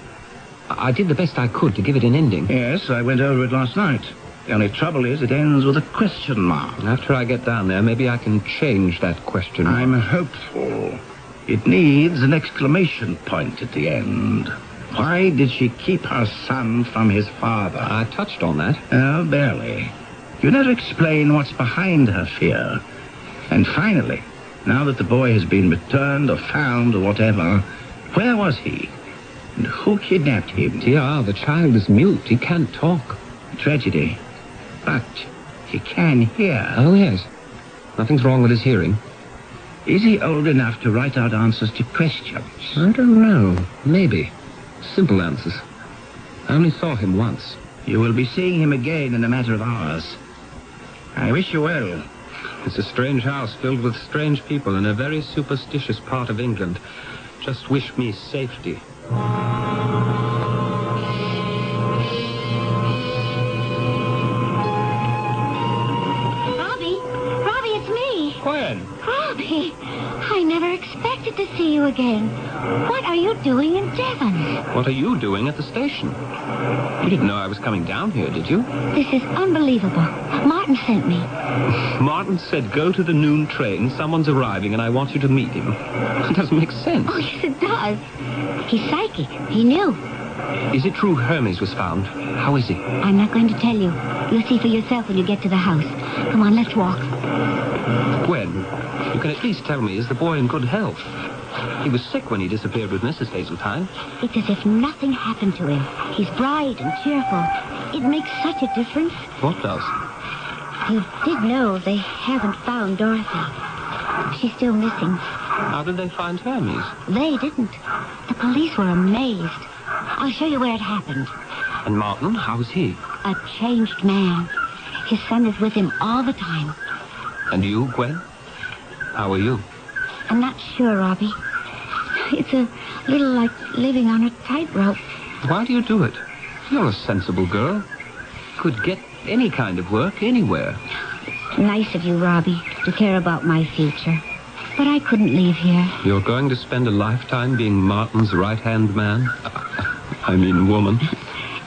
[SPEAKER 3] I did the best I could to give it an ending.
[SPEAKER 8] Yes, I went over it last night. The only trouble is it ends with a question mark.
[SPEAKER 3] After I get down there, maybe I can change that question mark.
[SPEAKER 8] I'm hopeful. It needs an exclamation point at the end. Why did she keep her son from his father?
[SPEAKER 3] I touched on that.
[SPEAKER 8] Oh, barely. You never explain what's behind her fear. And finally, now that the boy has been returned or found or whatever, where was he? And who kidnapped him?
[SPEAKER 3] T.R., the child is mute. He can't talk.
[SPEAKER 8] Tragedy. But he can hear.
[SPEAKER 3] Oh, yes. Nothing's wrong with his hearing.
[SPEAKER 8] Is he old enough to write out answers to questions?
[SPEAKER 3] I don't know. Maybe. Simple answers. I only saw him once.
[SPEAKER 8] You will be seeing him again in a matter of hours. I wish you well.
[SPEAKER 3] It's a strange house filled with strange people in a very superstitious part of England. Just wish me safety.
[SPEAKER 4] Robbie, it's me.
[SPEAKER 3] Gwen.
[SPEAKER 4] Robbie, I never expected to see you again. What are you doing in Devon?
[SPEAKER 3] What are you doing at the station? You didn't know I was coming down here, did you?
[SPEAKER 4] This is unbelievable. Martin sent me.
[SPEAKER 3] Martin said go to the noon train. Someone's arriving and I want you to meet him. It doesn't make sense.
[SPEAKER 4] Oh, yes, it does. He's psychic. He knew.
[SPEAKER 3] Is it true Hermes was found? How is he?
[SPEAKER 4] I'm not going to tell you. You'll see for yourself when you get to the house. Come on, let's walk.
[SPEAKER 3] Gwen, you can at least tell me, is the boy in good health? He was sick when he disappeared with Mrs. Hazeltine.
[SPEAKER 4] It's as if nothing happened to him. He's bright and cheerful. It makes such a difference.
[SPEAKER 3] What does?
[SPEAKER 4] You did know they haven't found Dorothy. She's still missing.
[SPEAKER 3] How did they find Hermes?
[SPEAKER 4] They didn't. The police were amazed. I'll show you where it happened.
[SPEAKER 3] And Martin, how's he?
[SPEAKER 4] A changed man. His son is with him all the time.
[SPEAKER 3] And you, Gwen? How are you?
[SPEAKER 4] I'm not sure, Robbie. It's a little like living on a tightrope.
[SPEAKER 3] Why do you do it? You're a sensible girl. Could get any kind of work anywhere.
[SPEAKER 4] Nice of you, Robbie, to care about my future. But I couldn't leave here.
[SPEAKER 3] You're going to spend a lifetime being Martin's right-hand man? I mean, woman.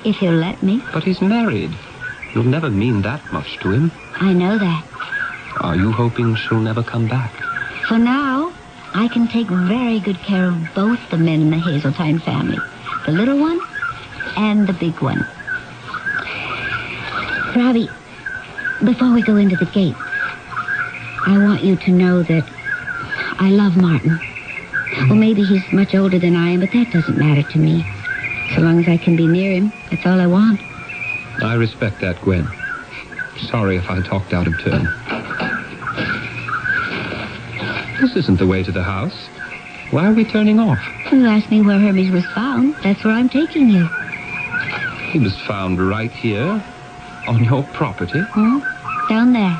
[SPEAKER 4] If you'll let me.
[SPEAKER 3] But he's married. You'll never mean that much to him.
[SPEAKER 4] I know that.
[SPEAKER 3] Are you hoping she'll never come back?
[SPEAKER 4] For now, I can take very good care of both the men in the Hazeltine family. The little one and the big one. Robbie, before we go into the gate, I want you to know that I love Martin. Well, maybe he's much older than I am, but that doesn't matter to me. So long as I can be near him, that's all I want.
[SPEAKER 3] I respect that, Gwen. Sorry if I talked out of turn. This isn't the way to the house. Why are we turning off?
[SPEAKER 4] You asked me where Hermes was found. That's where I'm taking you.
[SPEAKER 3] He was found right here, on your property.
[SPEAKER 4] Hmm? Down there.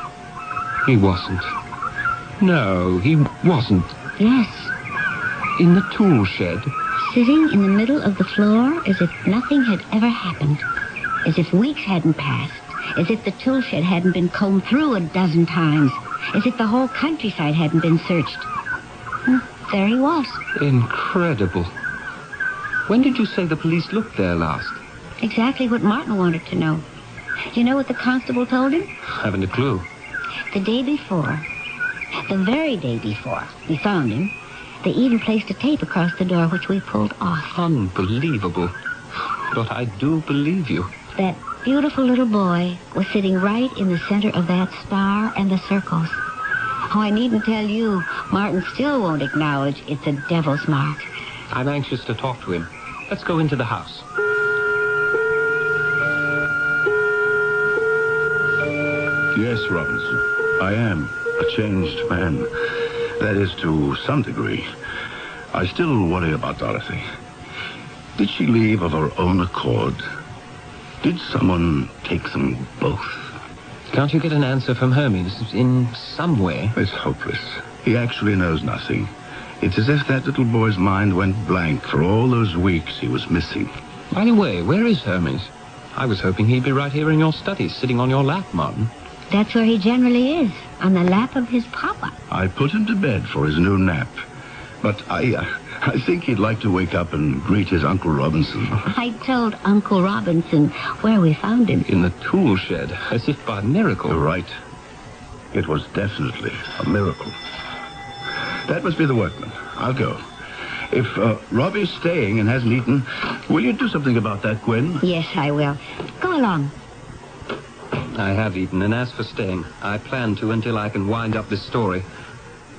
[SPEAKER 3] He wasn't. No, he wasn't.
[SPEAKER 4] Yes.
[SPEAKER 3] In the tool shed.
[SPEAKER 4] Sitting in the middle of the floor as if nothing had ever happened. As if weeks hadn't passed. As if the tool shed hadn't been combed through a dozen times. As if the whole countryside hadn't been searched. There he was.
[SPEAKER 3] Incredible. When did you say the police looked there last?
[SPEAKER 4] Exactly what Martin wanted to know. You know what the constable told him?
[SPEAKER 3] Haven't a clue.
[SPEAKER 4] The day before, the very day before we found him, they even placed a tape across the door, which we pulled off.
[SPEAKER 3] Unbelievable. But I do believe you.
[SPEAKER 4] That beautiful little boy was sitting right in the center of that star and the circles. Oh, I needn't tell you, Martin still won't acknowledge it's a devil's mark.
[SPEAKER 3] I'm anxious to talk to him. Let's go into the house.
[SPEAKER 13] Yes, Robinson. I am a changed man. That is, to some degree. I still worry about Dorothy. Did she leave of her own accord? Did someone take them both?
[SPEAKER 3] Can't you get an answer from Hermes in some way?
[SPEAKER 13] It's hopeless. He actually knows nothing. It's as if that little boy's mind went blank for all those weeks he was missing.
[SPEAKER 3] By the way, where is Hermes? I was hoping he'd be right here in your study, sitting on your lap, Martin.
[SPEAKER 4] That's where he generally is, on the lap of his papa.
[SPEAKER 13] I put him to bed for his new nap. But I think he'd like to wake up and greet his Uncle Robinson.
[SPEAKER 4] I told Uncle Robinson where we found him.
[SPEAKER 3] In the tool shed, as if by miracle.
[SPEAKER 13] You're right. It was definitely a miracle. That must be the workman. I'll go. If Robbie's staying and hasn't eaten, will you do something about that, Gwen?
[SPEAKER 4] Yes, I will. Go along.
[SPEAKER 3] I have eaten, and as for staying, I plan to until I can wind up this story.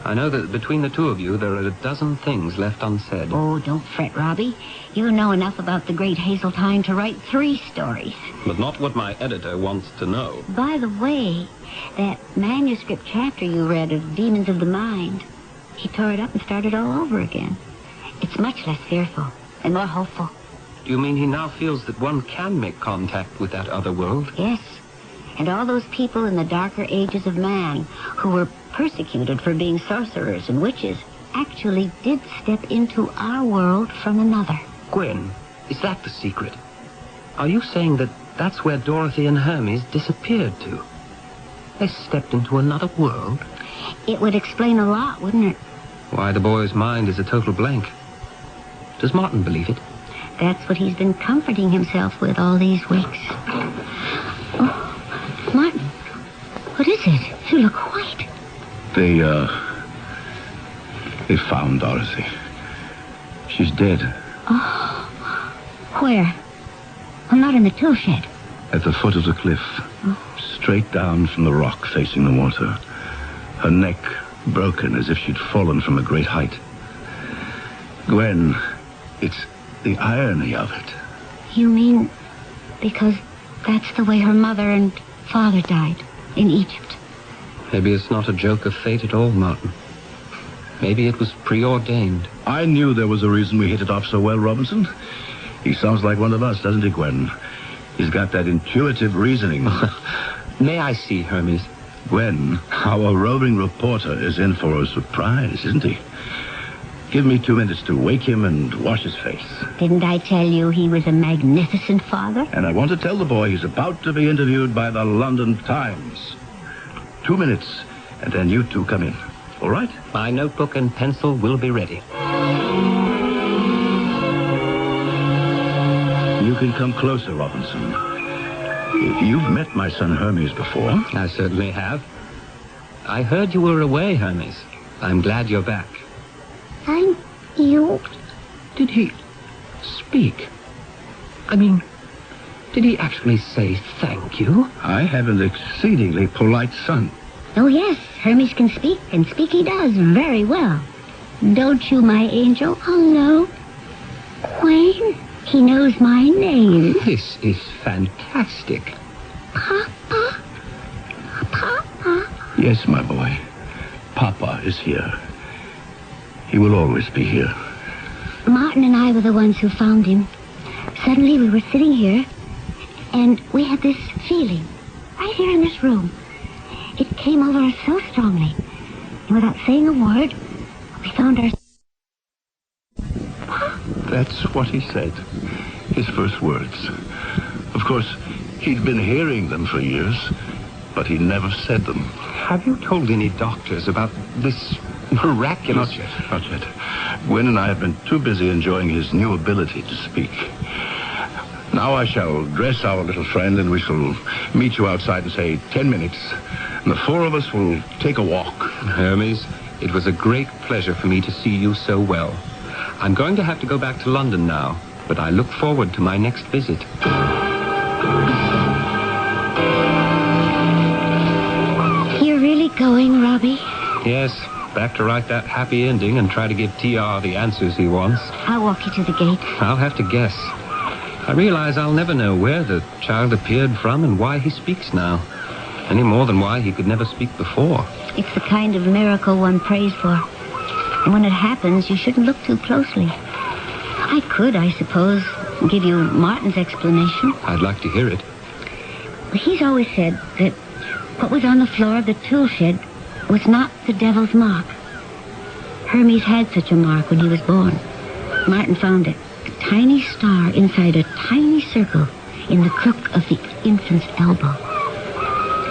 [SPEAKER 3] I know that between the two of you, there are a dozen things left unsaid.
[SPEAKER 4] Oh, don't fret, Robbie. You know enough about the great Hazeltine to write 3 stories.
[SPEAKER 3] But not what my editor wants to know.
[SPEAKER 4] By the way, that manuscript chapter you read of Demons of the Mind, he tore it up and started all over again. It's much less fearful and more hopeful.
[SPEAKER 3] Do you mean he now feels that one can make contact with that other world?
[SPEAKER 4] Yes. And all those people in the darker ages of man who were persecuted for being sorcerers and witches actually did step into our world from another.
[SPEAKER 3] Gwen, is that the secret? Are you saying that that's where Dorothy and Hermes disappeared to? They stepped into another world?
[SPEAKER 4] It would explain a lot, wouldn't it?
[SPEAKER 3] Why the boy's mind is a total blank. Does Martin believe it?
[SPEAKER 4] That's what he's been comforting himself with all these weeks. Oh, Martin, what is it? You look white.
[SPEAKER 13] They found Dorothy. She's dead.
[SPEAKER 4] Oh, where? I'm not in the tool shed.
[SPEAKER 13] At the foot of the cliff. Oh. Straight down from the rock facing the water. Her neck broken as if she'd fallen from a great height. Gwen, it's the irony of it.
[SPEAKER 4] You mean because that's the way her mother and father died in Egypt?
[SPEAKER 3] Maybe it's not a joke of fate at all, Martin. Maybe it was preordained.
[SPEAKER 13] I knew there was a reason we hit it off so well, Robinson. He sounds like one of us, doesn't he, Gwen? He's got that intuitive reasoning.
[SPEAKER 3] May I see Hermes?
[SPEAKER 13] Gwen, our roving reporter is in for a surprise, isn't he? Give me 2 minutes to wake him and wash his face.
[SPEAKER 4] Didn't I tell you he was a magnificent father?
[SPEAKER 13] And I want to tell the boy he's about to be interviewed by the London Times. 2 minutes, and then you two come in. All right?
[SPEAKER 3] My notebook and pencil will be ready.
[SPEAKER 13] You can come closer, Robinson. You've met my son Hermes before.
[SPEAKER 3] I certainly have. I heard you were away, Hermes. I'm glad you're back.
[SPEAKER 4] Thank you.
[SPEAKER 3] Did he speak? I mean, did he actually say thank you?
[SPEAKER 13] I have an exceedingly polite son.
[SPEAKER 4] Oh, yes. Hermes can speak, and speak he does very well. Don't you, my angel? Oh, no. Wayne, he knows my name.
[SPEAKER 3] This is fantastic.
[SPEAKER 4] Papa. Papa.
[SPEAKER 13] Yes, my boy. Papa is here. He will always be here.
[SPEAKER 4] Martin and I were the ones who found him. Suddenly we were sitting here, and we had this feeling, right here in this room. It came over us so strongly. And without saying a word, we found our...
[SPEAKER 13] That's what he said. His first words. Of course, he'd been hearing them for years, but he never said them.
[SPEAKER 3] Have you told any doctors about this miraculous...
[SPEAKER 13] Not yet, not yet. Gwen and I have been too busy enjoying his new ability to speak. Now I shall dress our little friend, and we shall meet you outside in, say, 10 minutes. And the four of us will take a walk.
[SPEAKER 3] Hermes, it was a great pleasure for me to see you so well. I'm going to have to go back to London now, but I look forward to my next visit.
[SPEAKER 4] You're really going, Robbie?
[SPEAKER 3] Yes, back to write that happy ending and try to give TR the answers he wants.
[SPEAKER 4] I'll walk you to the gate.
[SPEAKER 3] I'll have to guess. I realize I'll never know where the child appeared from and why he speaks now, any more than why he could never speak before.
[SPEAKER 4] It's the kind of miracle one prays for. And when it happens, you shouldn't look too closely. I could, I suppose, give you Martin's explanation.
[SPEAKER 3] I'd like to hear it.
[SPEAKER 4] He's always said that what was on the floor of the tool shed was not the devil's mark. Hermes had such a mark when he was born. Martin found it. A tiny star inside a tiny circle in the crook of the infant's elbow.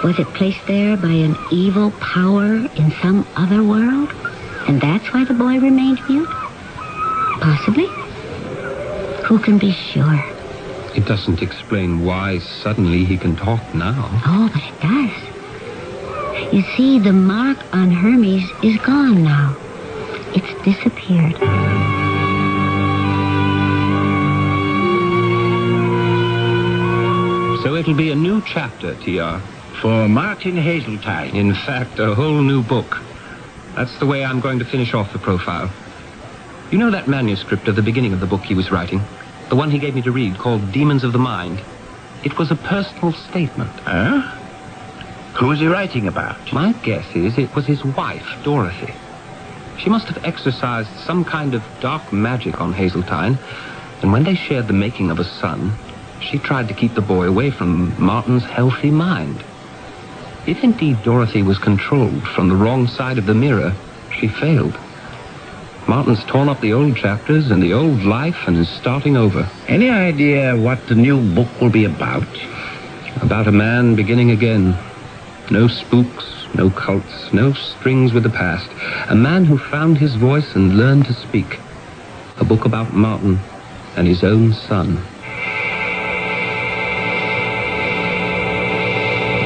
[SPEAKER 4] Was it placed there by an evil power in some other world? And that's why the boy remained mute? Possibly. Who can be sure?
[SPEAKER 3] It doesn't explain why suddenly he can talk now.
[SPEAKER 4] Oh, but it does. You see, the mark on Hermes is gone now. It's disappeared.
[SPEAKER 3] So it'll be a new chapter, TR.
[SPEAKER 8] For Martin Hazeltine.
[SPEAKER 3] In fact, a whole new book. That's the way I'm going to finish off the profile. You know that manuscript of the beginning of the book he was writing? The one he gave me to read, called Demons of the Mind. It was a personal statement.
[SPEAKER 8] Huh? Who was he writing about?
[SPEAKER 3] My guess is it was his wife, Dorothy. She must have exercised some kind of dark magic on Hazeltine, and when they shared the making of a son, she tried to keep the boy away from Martin's healthy mind. If indeed Dorothy was controlled from the wrong side of the mirror, she failed. Martin's torn up the old chapters and the old life and is starting over.
[SPEAKER 8] Any idea what the new book will be about?
[SPEAKER 3] About a man beginning again. No spooks, no cults, no strings with the past. A man who found his voice and learned to speak. A book about Martin and his own son.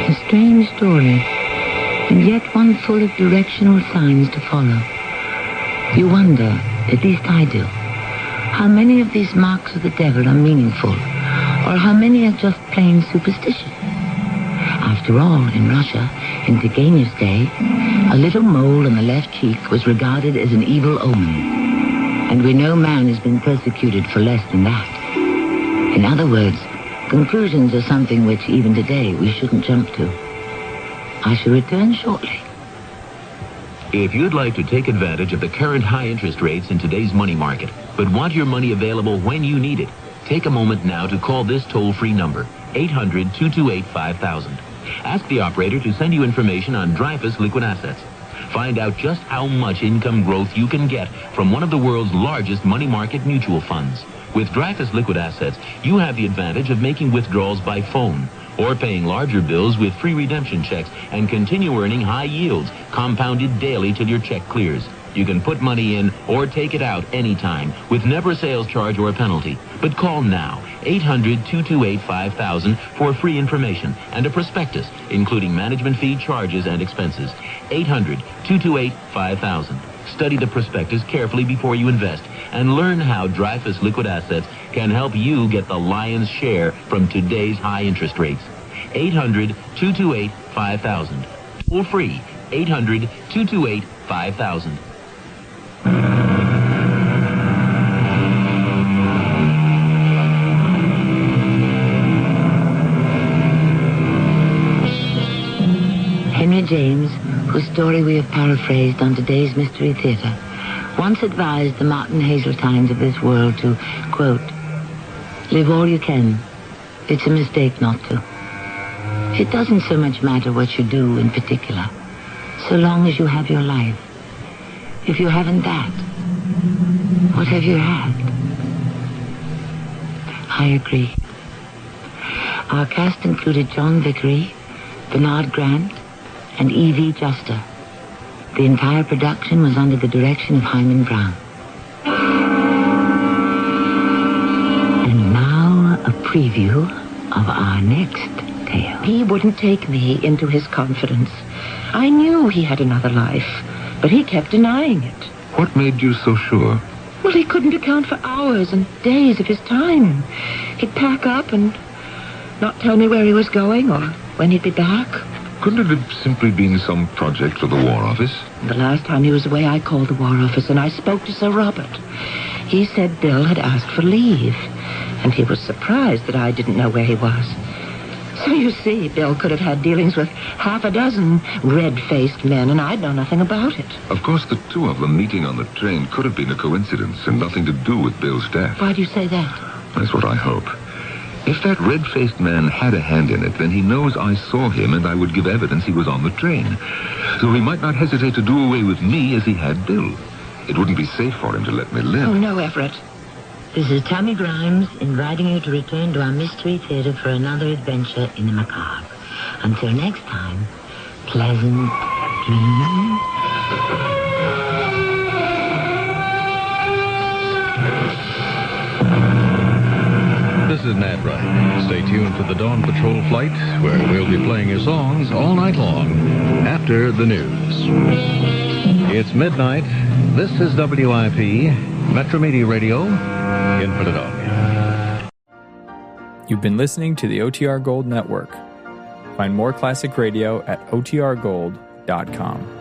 [SPEAKER 2] A strange story, and yet one full of directional signs to follow. You wonder, at least I do, how many of these marks of the devil are meaningful, or how many are just plain superstition. After all, in Russia, in Turgenev's day, a little mole on the left cheek was regarded as an evil omen, and we know man has been persecuted for less than that. In other words, conclusions are something which, even today, we shouldn't jump to. I shall return shortly.
[SPEAKER 19] If you'd like to take advantage of the current high interest rates in today's money market, but want your money available when you need it, take a moment now to call this toll-free number, 800-228-5000. Ask the operator to send you information on Dreyfus Liquid Assets. Find out just how much income growth you can get from one of the world's largest money market mutual funds. With Dreyfus Liquid Assets, you have the advantage of making withdrawals by phone or paying larger bills with free redemption checks and continue earning high yields, compounded daily till your check clears. You can put money in or take it out anytime with never a sales charge or a penalty. But call now, 800-228-5000 for free information and a prospectus, including management fee, charges, and expenses. 800-228-5000. Study the prospectus carefully before you invest and learn how Dreyfus Liquid Assets can help you get the lion's share from today's high interest rates. 800-228-5000. Toll free, 800-228-5000.
[SPEAKER 2] story we have paraphrased on today's Mystery Theater once advised the Martin Hazeltines of this world to, quote, live all you can. It's a mistake not to. It doesn't so much matter what you do in particular, so long as you have your life. If you haven't that, what have you had? I agree. Our cast included John Vickery, Bernard Grant, and E.V. Juster. The entire production was under the direction of Hyman Brown. And now a preview of our next tale.
[SPEAKER 20] He wouldn't take me into his confidence. I knew he had another life, but he kept denying it.
[SPEAKER 12] What made you so sure?
[SPEAKER 20] Well, he couldn't account for hours and days of his time. He'd pack up and not tell me where he was going or when he'd be back.
[SPEAKER 12] Couldn't it have simply been some project for the War Office?
[SPEAKER 20] The last time he was away, I called the War Office and I spoke to Sir Robert. He said Bill had asked for leave, and he was surprised that I didn't know where he was. So you see, Bill could have had dealings with half a dozen red-faced men, and I'd know nothing about it.
[SPEAKER 12] Of course, the two of them meeting on the train could have been a coincidence and nothing to do with Bill's death.
[SPEAKER 2] Why do you say that?
[SPEAKER 12] That's what I hope. If that red-faced man had a hand in it, then he knows I saw him and I would give evidence he was on the train. So he might not hesitate to do away with me as he had Bill. It wouldn't be safe for him to let me live.
[SPEAKER 20] Oh, no, Everett.
[SPEAKER 2] This is Tammy Grimes inviting you to return to our Mystery Theater for another adventure in the macabre. Until next time, pleasant dreams.
[SPEAKER 21] This is Nat Wright. Stay tuned for the Dawn Patrol flight, where we'll be playing your songs all night long after the news. It's midnight. This is WIP, Metro Media Radio in Philadelphia.
[SPEAKER 22] You've been listening to the OTR Gold Network. Find more classic radio at otrgold.com.